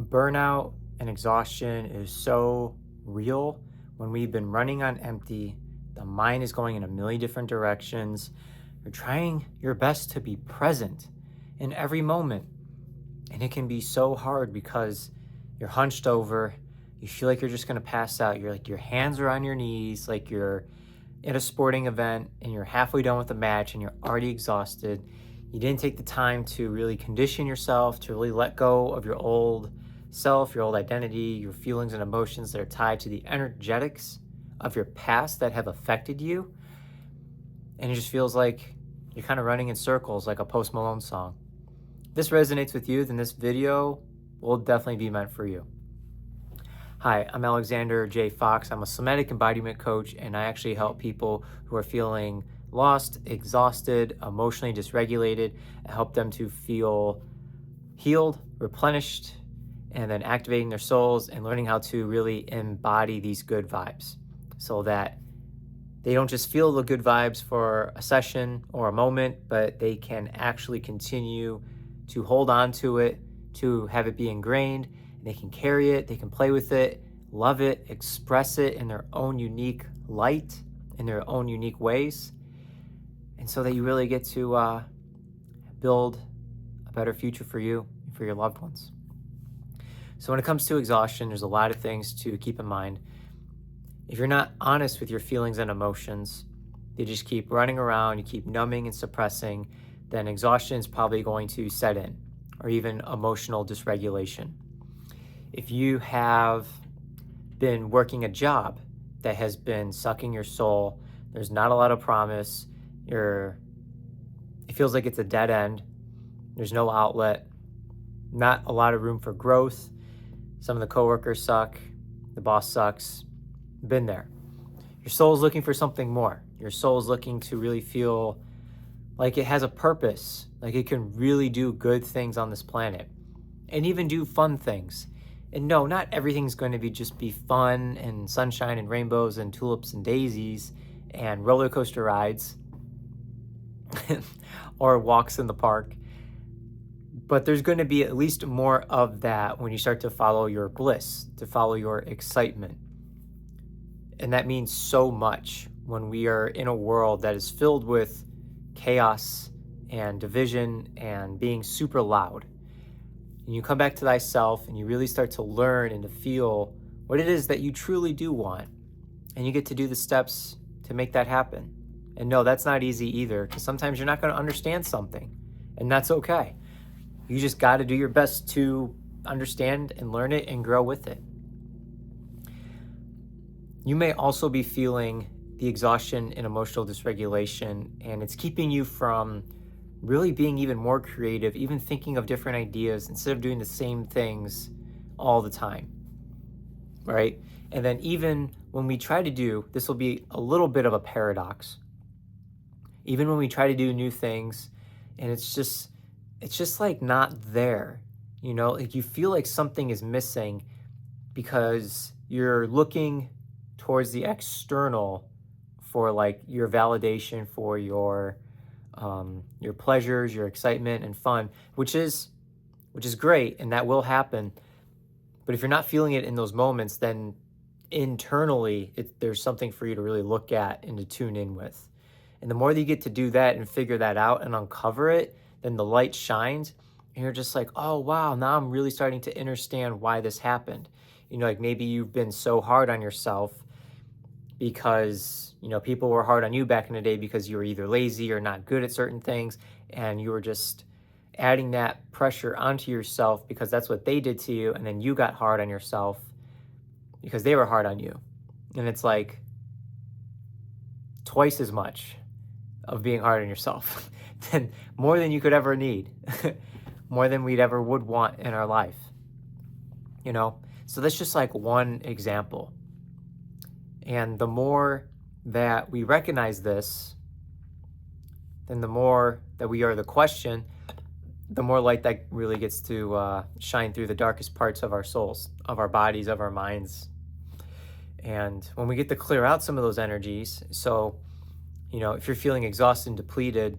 Burnout and exhaustion is so real when we've been running on empty. The mind is going in a million different directions. You're trying your best to be present in every moment. And it can be so hard because you're hunched over. You feel like you're just going to pass out. You're like, your hands are on your knees, like you're at a sporting event and you're halfway done with the match and you're already exhausted. You didn't take the time to really condition yourself, to really let go of your old self, your old identity, your feelings and emotions that are tied to the energetics of your past that have affected you. And it just feels like you're kind of running in circles like a Post Malone song. If this resonates with you, then this video will definitely be meant for you. Hi, I'm Alexander J. Fox. I'm a somatic embodiment coach, and I actually help people who are feeling lost, exhausted, emotionally dysregulated. I help them to feel healed, replenished, and then activating their souls and learning how to really embody these good vibes so that they don't just feel the good vibes for a session or a moment, but they can actually continue to hold on to it, to have it be ingrained. They can carry it, they can play with it, love it, express it in their own unique light, in their own unique ways. And so that you really get to build a better future for you and for your loved ones. So when it comes to exhaustion, there's a lot of things to keep in mind. If you're not honest with your feelings and emotions, they just keep running around, you keep numbing and suppressing, then exhaustion is probably going to set in, or even emotional dysregulation. If you have been working a job that has been sucking your soul, there's not a lot of promise, it feels like it's a dead end, there's no outlet, not a lot of room for growth, some of the coworkers suck, the boss sucks, been there. Your soul is looking for something more. Your soul is looking to really feel like it has a purpose, like it can really do good things on this planet and even do fun things. And no, not everything's going to just be fun and sunshine and rainbows and tulips and daisies and roller coaster rides or walks in the park. But there's going to be at least more of that when you start to follow your bliss, to follow your excitement. And that means so much when we are in a world that is filled with chaos and division and being super loud. And you come back to thyself and you really start to learn and to feel what it is that you truly do want. And you get to do the steps to make that happen. And no, that's not easy either, because sometimes you're not going to understand something, and that's okay. You just got to do your best to understand and learn it and grow with it. You may also be feeling the exhaustion and emotional dysregulation, and it's keeping you from really being even more creative, even thinking of different ideas instead of doing the same things all the time, right? And then even when we try to do, this will be a little bit of a paradox. Even when we try to do new things and it's just like not there, like you feel like something is missing because you're looking towards the external for like your validation, for your pleasures, your excitement and fun, which is great, and that will happen. But if you're not feeling it in those moments, then internally there's something for you to really look at and to tune in with. And the more that you get to do that and figure that out and uncover it, then the light shines and you're just like, oh wow, now I'm really starting to understand why this happened. Like maybe you've been so hard on yourself because people were hard on you back in the day because you were either lazy or not good at certain things, and you were just adding that pressure onto yourself because that's what they did to you, and then you got hard on yourself because they were hard on you. And it's like twice as much of being hard on yourself, than more than you could ever need, more than we'd ever would want in our life. So that's just like one example. And the more that we recognize this, then the more that we are the question, the more light that really gets to shine through the darkest parts of our souls, of our bodies, of our minds. And when we get to clear out some of those energies, so if you're feeling exhausted and depleted,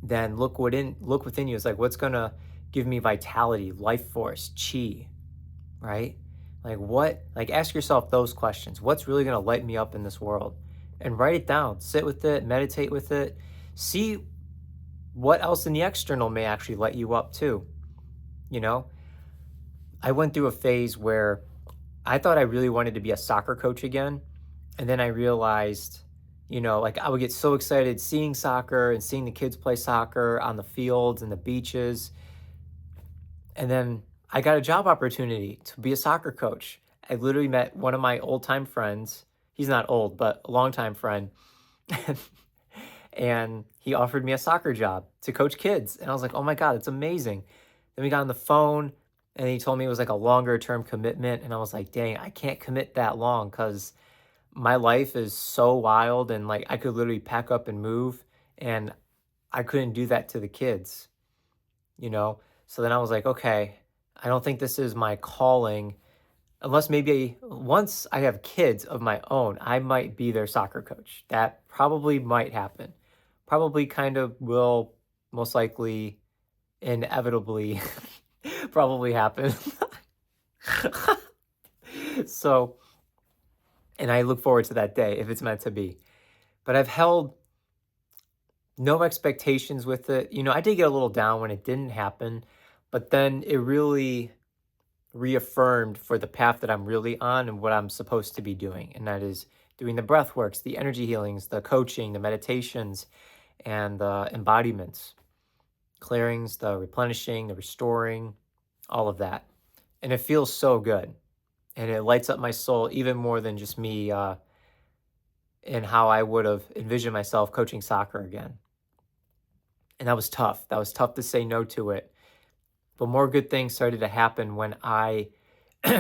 then look within you. It's like, what's gonna give me vitality, life force, chi, right? Like ask yourself those questions. What's really going to light me up in this world? And write it down, sit with it, meditate with it, see what else in the external may actually light you up too. You know, I went through a phase where I thought I really wanted to be a soccer coach again. And then I realized, like I would get so excited seeing soccer and seeing the kids play soccer on the fields and the beaches. And then I got a job opportunity to be a soccer coach. I literally met one of my old time friends. He's not old, but a longtime friend. And he offered me a soccer job to coach kids. And I was like, oh my God, it's amazing. Then we got on the phone and he told me it was like a longer term commitment. And I was like, dang, I can't commit that long because my life is so wild and like I could literally pack up and move. And I couldn't do that to the kids, you know? So then I was like, okay, I don't think this is my calling. Unless maybe once I have kids of my own, I might be their soccer coach. That probably might happen. Probably kind of will most likely, inevitably, probably happen. So, and I look forward to that day if it's meant to be. But I've held no expectations with it. I did get a little down when it didn't happen, but then it really reaffirmed for the path that I'm really on and what I'm supposed to be doing. And that is doing the breath works, the energy healings, the coaching, the meditations, and the embodiments, clearings, the replenishing, the restoring, all of that. And it feels so good. And it lights up my soul even more than just me and how I would have envisioned myself coaching soccer again. And that was tough. That was tough to say no to it. But more good things started to happen when I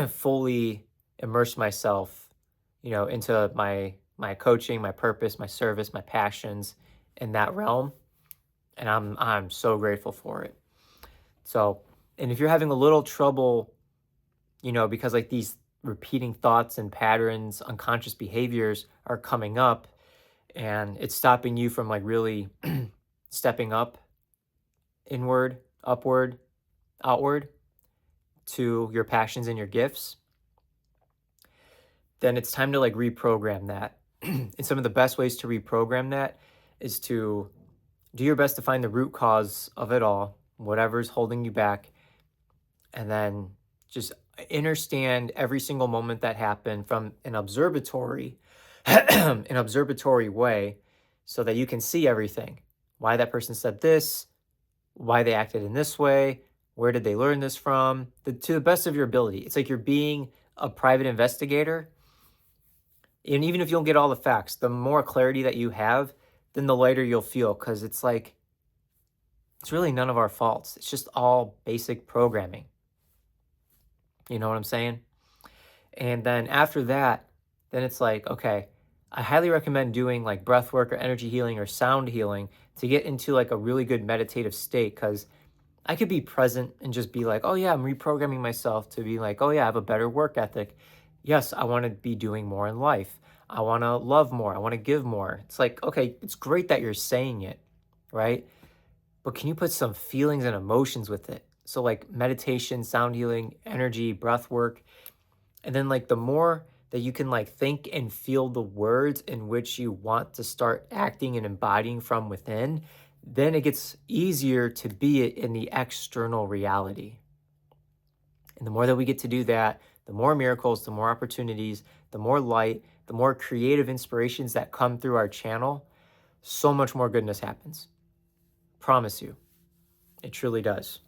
fully immersed myself, into my coaching, my purpose, my service, my passions in that realm. And I'm so grateful for it. So, and if you're having a little trouble, because like these repeating thoughts and patterns, unconscious behaviors are coming up and it's stopping you from like really stepping up inward, upward, outward to your passions and your gifts, then it's time to like reprogram that. And some of the best ways to reprogram that is to do your best to find the root cause of it all, whatever's holding you back, and then just understand every single moment that happened from an observatory way so that you can see everything. Why that person said this, why they acted in this way, where did they learn this from, to the best of your ability. It's like you're being a private investigator. And even if you don't get all the facts, the more clarity that you have, then the lighter you'll feel, because it's like, it's really none of our faults. It's just all basic programming. You know what I'm saying? And then after that, then it's like, okay, I highly recommend doing like breath work or energy healing or sound healing to get into like a really good meditative state, because I could be present and just be like, oh yeah, I'm reprogramming myself to be like, oh yeah, I have a better work ethic. Yes, I want to be doing more in life. I want to love more. I want to give more. It's like, okay, it's great that you're saying it, right? But can you put some feelings and emotions with it? So like meditation, sound healing, energy, breath work. And then like the more that you can like think and feel the words in which you want to start acting and embodying from within, then it gets easier to be it in the external reality. And the more that we get to do that, the more miracles, the more opportunities, the more light, the more creative inspirations that come through our channel, so much more goodness happens. Promise you. It truly does.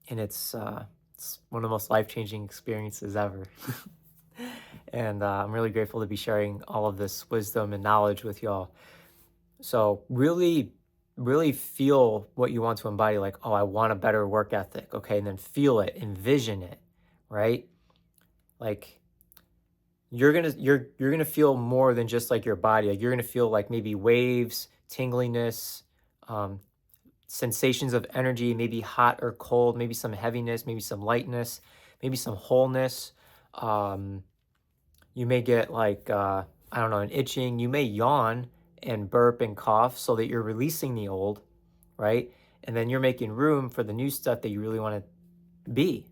And it's one of the most life-changing experiences ever. And I'm really grateful to be sharing all of this wisdom and knowledge with y'all. So really, really feel what you want to embody, like, oh, I want a better work ethic. Okay, and then feel it, envision it, right? Like you're gonna feel more than just like your body. Like you're gonna feel like maybe waves, tingliness, sensations of energy, maybe hot or cold, maybe some heaviness, maybe some lightness, maybe some wholeness. You may get like, I don't know, an itching. You may yawn and burp and cough so that you're releasing the old, right? And then you're making room for the new stuff that you really want to be.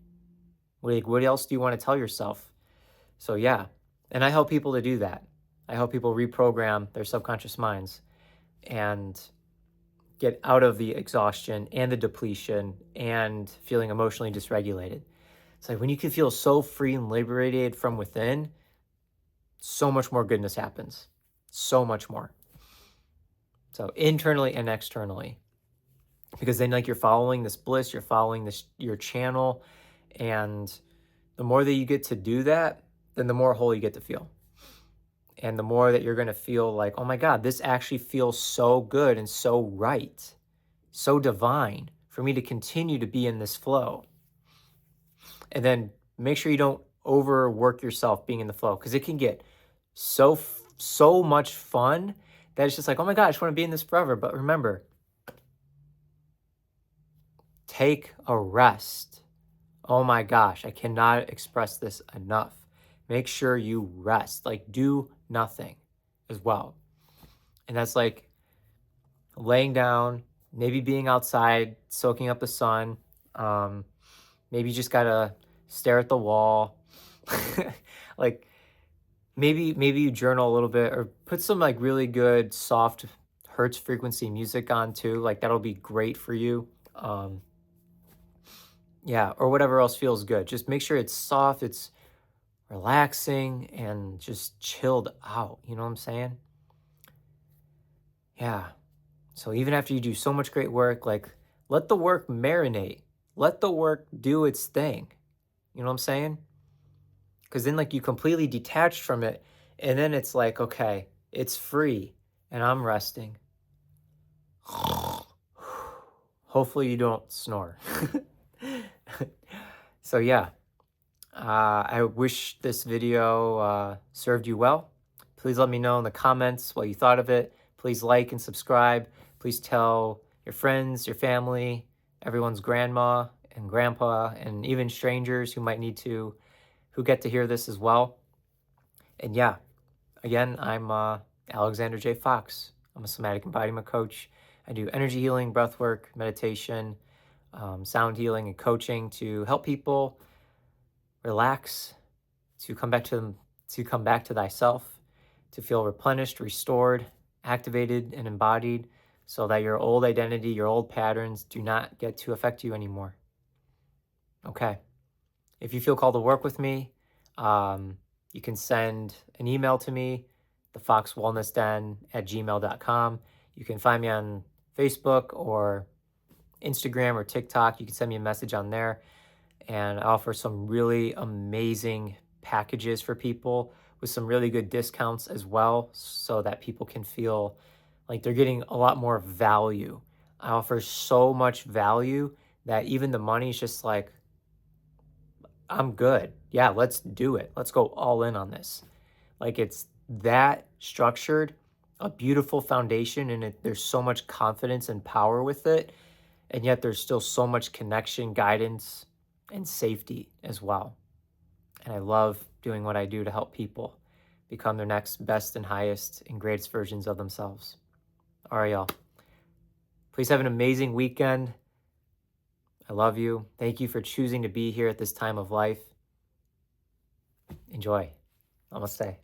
Like, what else do you want to tell yourself? So yeah, and I help people to do that. I help people reprogram their subconscious minds and get out of the exhaustion and the depletion and feeling emotionally dysregulated. It's like when you can feel so free and liberated from within, so much more goodness happens. So much more. So internally and externally. Because then like you're following this bliss, you're following this your channel, and the more that you get to do that, then the more whole you get to feel. And the more that you're going to feel like, oh my God, this actually feels so good and so right, so divine for me to continue to be in this flow. And then make sure you don't overwork yourself being in the flow, because it can get so much fun that it's just like, oh my God, I just want to be in this forever. But remember, take a rest. Oh my gosh, I cannot express this enough. Make sure you rest, like do nothing as well. And that's like laying down, maybe being outside, soaking up the sun. Maybe you just gotta stare at the wall. Like maybe you journal a little bit, or put some like really good soft hertz frequency music on too. Like that'll be great for you. Yeah, or whatever else feels good. Just make sure it's soft, it's relaxing, and just chilled out. You know what I'm saying? Yeah. So even after you do so much great work, like let the work marinate. Let the work do its thing. You know what I'm saying? Because then like you completely detached from it, and then it's like, okay, it's free and I'm resting. Hopefully you don't snore. So yeah, I wish this video served you well. Please let me know in the comments what you thought of it. Please like and subscribe. Please tell your friends, your family, everyone's grandma and grandpa, and even strangers who get to hear this as well. And yeah, again, I'm Alexander J. Fox. I'm a somatic embodiment coach. I do energy healing, breathwork, meditation, sound healing, and coaching to help people relax, to come back to thyself, to feel replenished, restored, activated, and embodied, so that your old identity, your old patterns do not get to affect you anymore. Okay. If you feel called to work with me, you can send an email to me, thefoxwellnessden@gmail.com. You can find me on Facebook or Instagram or TikTok. You can send me a message on there. And I offer some really amazing packages for people with some really good discounts as well, so that people can feel like they're getting a lot more value. I offer so much value that even the money is just like, I'm good. Yeah, let's do it. Let's go all in on this. Like it's that structured, a beautiful foundation, and there's so much confidence and power with it. And yet there's still so much connection, guidance, and safety as well. And I love doing what I do to help people become their next best and highest and greatest versions of themselves. All right, y'all. Please have an amazing weekend. I love you. Thank you for choosing to be here at this time of life. Enjoy. Namaste.